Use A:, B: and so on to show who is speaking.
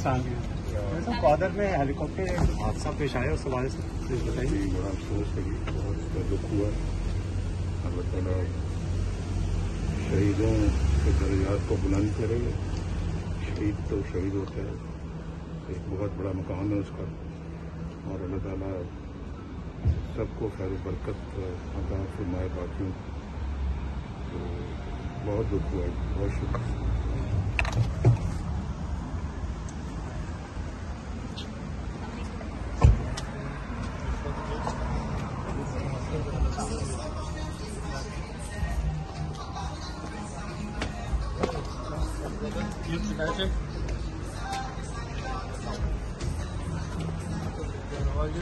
A: नुकसान है। ग्वादर में हेलीकॉप्टर हादसा पेश आया, उस हवाले से बताइए।
B: बड़ा अफसोस है, बहुत दुख हुआ। अल्लाह ताला शहीदों के दर्जात को बुलंद करे। शहीद तो शहीद होता है, एक बहुत बड़ा मकाम है उसका, और अल्लाह ताला सबको खैर बरकत अता फरमाए बाकियों। तो बहुत दुख हुआ, बहुत शुक्रिया।
C: You